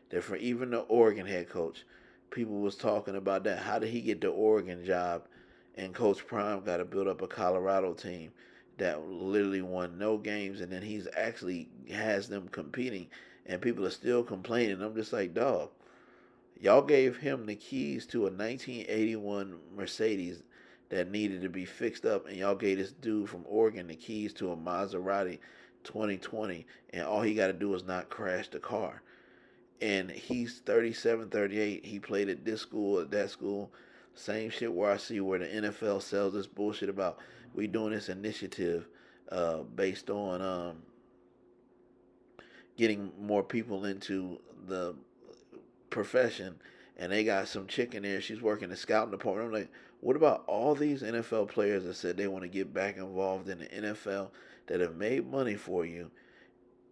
Speaker 1: Different. Even the Oregon head coach, people was talking about that. How did he get the Oregon job? And Coach Prime got to build up a Colorado team that literally won no games, and then he's actually has them competing, and people are still complaining. I'm just like, dog, y'all gave him the keys to a 1981 Mercedes that needed to be fixed up, and y'all gave this dude from Oregon the keys to a Maserati 2020, and all he got to do is not crash the car. And he's 37, 38. He played at this school, at that school. Same shit where I see where the NFL sells this bullshit about we doing this initiative based on getting more people into the profession, and they got some chick in there. She's working the scouting department. I'm like, what about all these NFL players that said they want to get back involved in the NFL that have made money for you,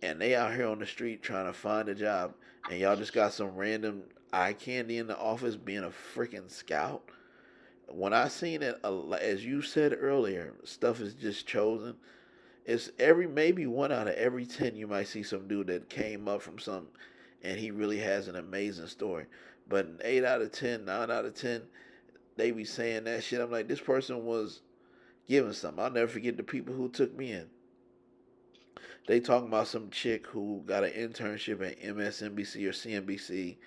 Speaker 1: and they out here on the street trying to find a job, and y'all just got some random eye candy in the office being a freaking scout? When I seen it, as you said earlier, stuff is just chosen. It's every maybe 1 out of every 10 you might see some dude that came up from something, and he really has an amazing story. But 8 out of 10, 9 out of 10, they be saying that shit. I'm like, this person was given something. I'll never forget the people who took me in. They talking about some chick who got an internship at MSNBC or CNBC,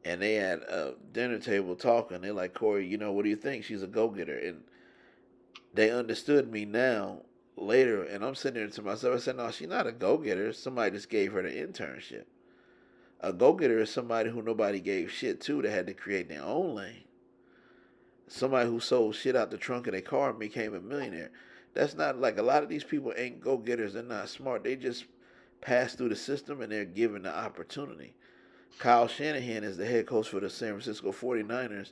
Speaker 1: and they had a dinner table talking. They're like, Corey, what do you think? She's a go getter, and they understood me now later. And I'm sitting there to myself. I said, no, she's not a go getter. Somebody just gave her the internship. A go getter is somebody who nobody gave shit to. That had to create their own lane. Somebody who sold shit out the trunk of their car and became a millionaire. That's not like a lot of these people ain't go getters. They're not smart. They just pass through the system and they're given the opportunity. Kyle Shanahan is the head coach for the San Francisco 49ers.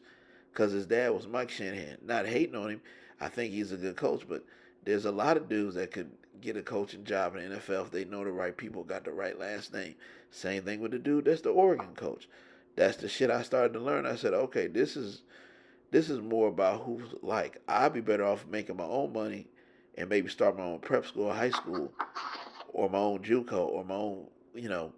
Speaker 1: because his dad was Mike Shanahan. Not hating on him, I think he's a good coach, but there's a lot of dudes that could get a coaching job in the NFL if they know the right people, got the right last name. Same thing with the dude that's the Oregon coach. That's the shit I started to learn. I said, okay, this is more about who's like. I'd be better off making my own money and maybe start my own prep school, high school, or my own JUCO, or my own, you know,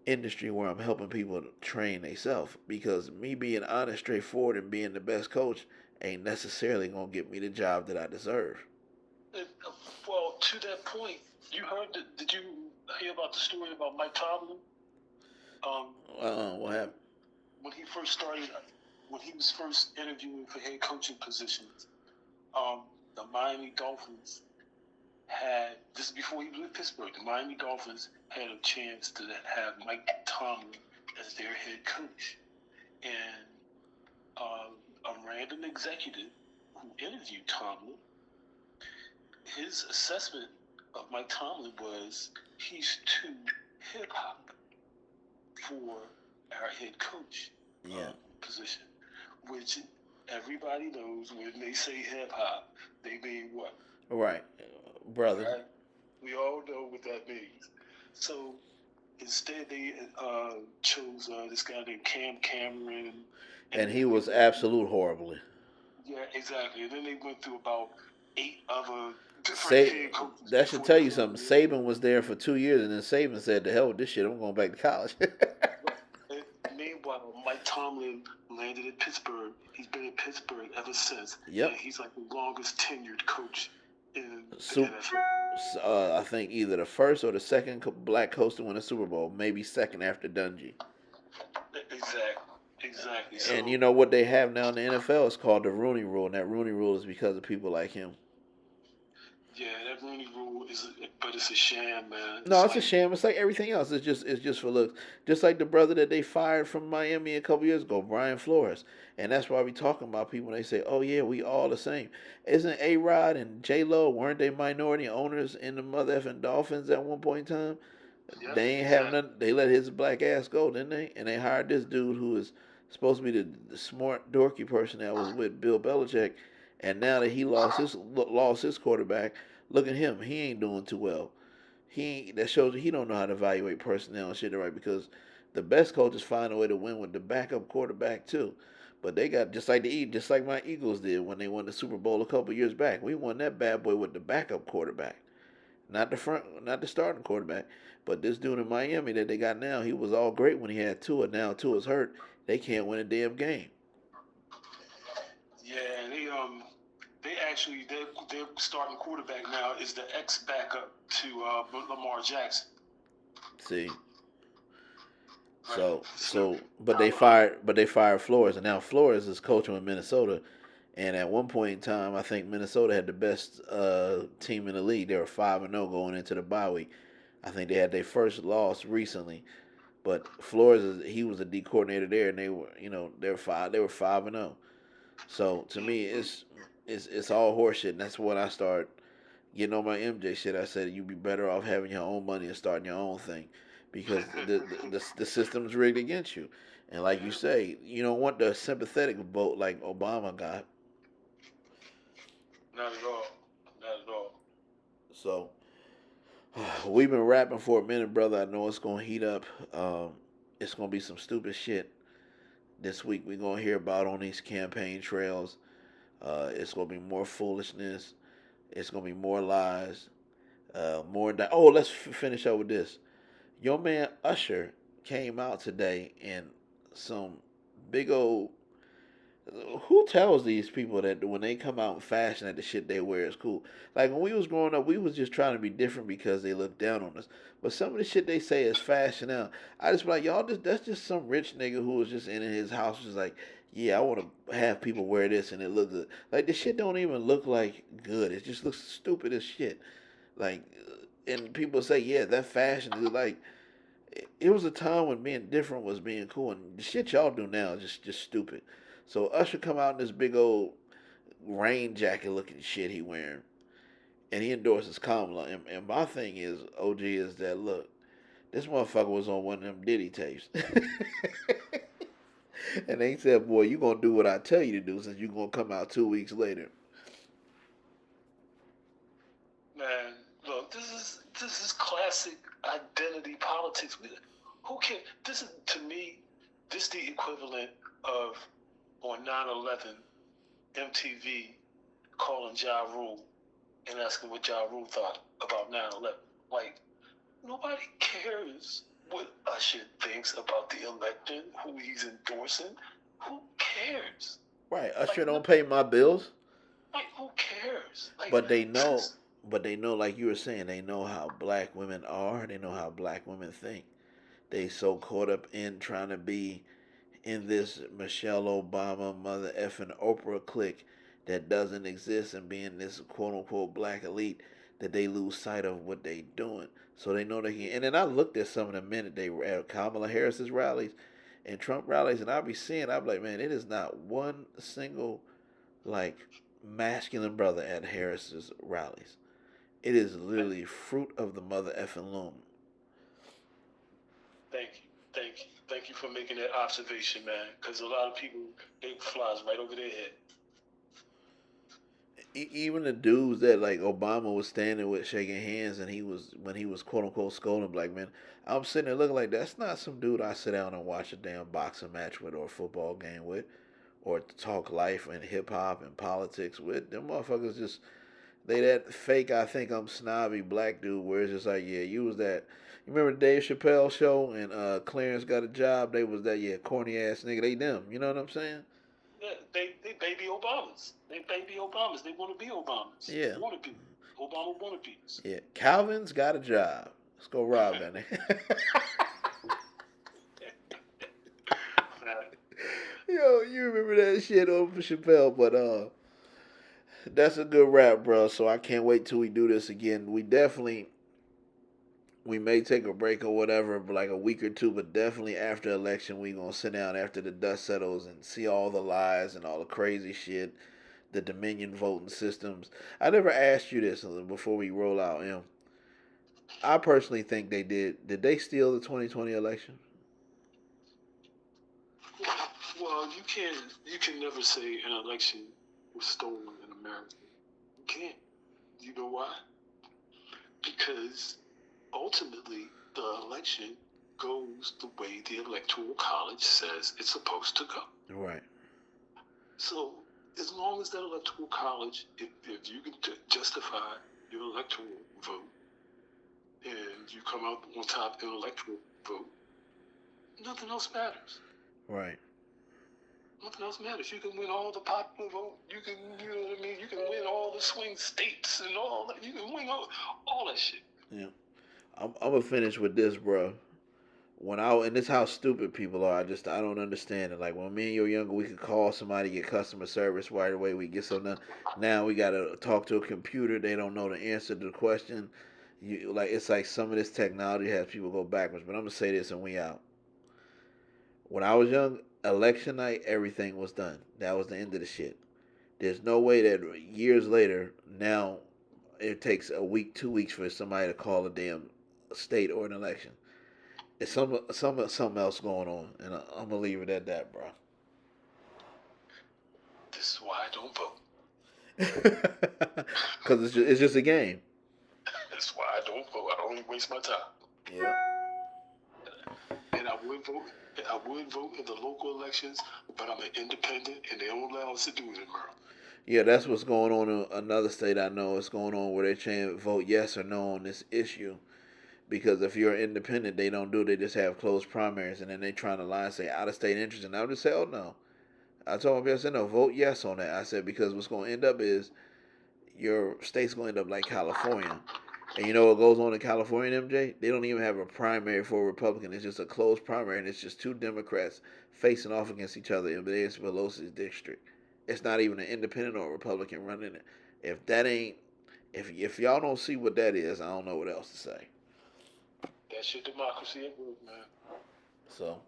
Speaker 1: industry where I'm helping people train themselves. Because me being honest, straightforward, and being the best coach ain't necessarily gonna get me the job that I deserve.
Speaker 2: Well, to that point, did you hear about the story about Mike Tomlin?
Speaker 1: What happened?
Speaker 2: When he first started, when he was first interviewing for head coaching positions, the Miami Dolphins had, this is before he was with Pittsburgh, the Miami Dolphins had a chance to have Mike Tomlin as their head coach. And a random executive who interviewed Tomlin, his assessment of Mike Tomlin was he's too hip hop for our head coach position, which everybody knows when they say hip hop, they mean what?
Speaker 1: Right, brother.
Speaker 2: Right? We all know what that means. So instead, they chose this guy named Cam Cameron,
Speaker 1: and he was absolute horribly.
Speaker 2: Yeah, exactly. And then they went through about 8 other different head coaches.
Speaker 1: That should tell you something. Saban was there for 2 years, and then Saban said, "To hell with this shit. I'm going back to college."
Speaker 2: Meanwhile, Mike Tomlin landed in Pittsburgh. He's been in Pittsburgh ever since.
Speaker 1: Yep.
Speaker 2: And he's like the longest tenured coach in the NFL.
Speaker 1: I think either the first or the second black coach to win a Super Bowl, maybe second after Dungy.
Speaker 2: Exactly.
Speaker 1: And you know what they have now in the NFL is called the Rooney Rule, and that Rooney Rule is because of people like him.
Speaker 2: Yeah, that Rooney Rule but it's a sham, man.
Speaker 1: No, it's a sham. It's like everything else. It's just for looks. Just like the brother that they fired from Miami a couple years ago, Brian Flores. And that's why we talking about people. When they say, "Oh yeah, we all the same." Isn't A Rod and J Lo, weren't they minority owners in the mother effing Dolphins at one point in time? Yep, they ain't have nothing. They let his black ass go, didn't they? And they hired this dude who is supposed to be the smart, dorky person that was with Bill Belichick. And now that he lost his quarterback, look at him. He ain't doing too well. That shows that he don't know how to evaluate personnel and shit right, because the best coaches find a way to win with the backup quarterback too. But they got just like my Eagles did when they won the Super Bowl a couple years back. We won that bad boy with the backup quarterback, not the starting quarterback. But this dude in Miami that they got now, he was all great when he had Tua. Now Tua's hurt. They can't win a damn game.
Speaker 2: Yeah, their starting quarterback now is the ex backup to Lamar Jackson.
Speaker 1: See. But they fired Flores, and now Flores is coaching in Minnesota. And at one point in time, I think Minnesota had the best team in the league. They were 5-0 going into the bye week. I think they had their first loss recently. But Flores, he was a D coordinator there, and they were 5-0. So to me, it's all horseshit, and that's when I start getting on my MJ shit. I said you'd be better off having your own money and starting your own thing, because the system's rigged against you. And like you say, you don't want the sympathetic vote like Obama got.
Speaker 2: Not at all. Not at all.
Speaker 1: So we've been rapping for a minute, brother. I know it's gonna heat up. It's gonna be some stupid shit this week. We're gonna hear about on these campaign trails. It's gonna be more foolishness. It's gonna be more lies. Let's finish up with this. Your man Usher came out today in some big old. Who tells these people that when they come out in fashion that the shit they wear is cool? Like when we was growing up, we was just trying to be different because they look down on us. But some of the shit they say is fashion now. I just be like, y'all, that's just some rich nigga who was just in his house, just like, yeah, I want to have people wear this and it look good. Like the shit don't even look like good. It just looks stupid as shit. Like, and people say, yeah, that fashion is like. It was a time when being different was being cool, and the shit y'all do now is just stupid. So Usher come out in this big old rain jacket looking shit he wearing, and he endorses Kamala. And my thing is, OG, is that look, this motherfucker was on one of them Diddy tapes. And they said, boy, you going to do what I tell you to do since you going to come out 2 weeks later.
Speaker 2: Man, look, this is classic identity politics. Who can? This is to me, this the equivalent of on 9/11, MTV calling Ja Rule and asking what Ja Rule thought about 9/11. Like nobody cares what Usher thinks about the election, who he's endorsing. Who cares?
Speaker 1: Right. Usher
Speaker 2: Like,
Speaker 1: don't pay my bills.
Speaker 2: who cares? Like,
Speaker 1: But they know,
Speaker 2: this,
Speaker 1: like you were saying, they know how black women are. They know how black women think. They so caught up in trying to be in this Michelle Obama, mother effing Oprah clique that doesn't exist and being this quote unquote black elite that they lose sight of what they doing. So they know they can. And then I looked at some of the men that they were at Kamala Harris's rallies and Trump rallies, and I'll be seeing, I'm like, man, it is not one single like masculine brother at Harris's rallies. It is literally fruit of the mother effing loom.
Speaker 2: thank you for making that observation, man. Because a lot of people, it flies right over their head.
Speaker 1: Even the dudes that like Obama was standing with, shaking hands, and he was when he was quote unquote scolding black men. I'm sitting there looking like that's not some dude I sit down and watch a damn boxing match with or a football game with, or talk life and hip hop and politics with. Them motherfuckers just they that fake. I think I'm snobby black dude where it's just like yeah, you was that. You remember the Dave Chappelle show and Clarence got a job. They was that yeah corny ass nigga. They them. You know what I'm saying?
Speaker 2: Yeah, they baby Obamas. They baby Obamas. They want to be Obamas.
Speaker 1: Yeah.
Speaker 2: Want to be Obama wannabes.
Speaker 1: Yeah. Calvin's got a job. Let's go rob that nigga. Yo, you remember that shit over Chappelle, but that's a good rap, bro. So I can't wait till we do this again. We may take a break or whatever, but like a week or two, but definitely after election we gonna sit down after the dust settles and see all the lies and all the crazy shit, the Dominion voting systems. I never asked you this before we roll out, I personally think they did. Did they steal the 2020 election?
Speaker 2: Well, you can never say an election was stolen in America. You can't. You know why? Because ultimately the election goes the way the Electoral College says it's supposed to go.
Speaker 1: Right.
Speaker 2: So as long as that Electoral College, if you can justify your electoral vote and you come out on top in an electoral vote, nothing else matters.
Speaker 1: Right.
Speaker 2: Nothing else matters. You can win all the popular vote. You know what I mean? You can win all the swing states and all that. You can win all that shit.
Speaker 1: Yeah. I'm gonna finish with this, bro. And this is how stupid people are. I don't understand it. Like when me and you were younger, we could call somebody, get customer service right away. We get something done. Now we gotta talk to a computer. They don't know the answer to the question. It's like some of this technology has people go backwards. But I'm gonna say this and we out. When I was young, election night, everything was done. That was the end of the shit. There's no way that years later, now it takes a week, 2 weeks for somebody to call a damn state or an election. It's something else going on, and I'm gonna leave it at that, bro.
Speaker 2: This is why I don't vote.
Speaker 1: Because it's just a game.
Speaker 2: That's why I don't vote. I don't waste my time.
Speaker 1: Yeah.
Speaker 2: And I would vote. I would vote in the local elections, but I'm an independent, and they don't allow us to do it in Maryland.
Speaker 1: Yeah, that's what's going on in another state I know. It's going on where they're trying to vote yes or no on this issue. Because if you're independent, they don't do it. They just have closed primaries, and then they trying to lie and say out of state interest. And I would just say, oh no. I told my parents, I said, no, vote yes on that. I said because what's going to end up is your state's going to end up like California. And you know what goes on in California, MJ? They don't even have a primary for a Republican. It's just a closed primary, and it's just two Democrats facing off against each other in Nancy Pelosi's district. It's not even an independent or a Republican running it. If y'all don't see what that is, I don't know what else to say.
Speaker 2: That's your democracy at work, man.
Speaker 1: So,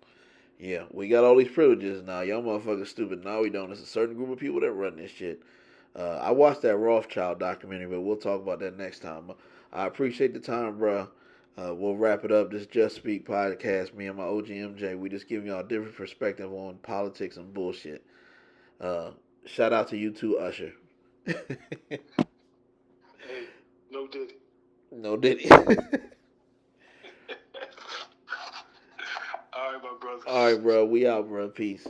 Speaker 1: yeah, we got all these privileges now. Y'all motherfuckers stupid. Now we don't. There's a certain group of people that run this shit. I watched that Rothschild documentary, but we'll talk about that next time. I appreciate the time, bro. We'll wrap it up. This Just Speak podcast. Me and my OG MJ. We just giving y'all a different perspective on politics and bullshit. Uh, Shout out to you too, Usher.
Speaker 2: Hey, no diddy.
Speaker 1: No diddy.
Speaker 2: All right, my brother.
Speaker 1: All right, bro. We out, bro. Peace.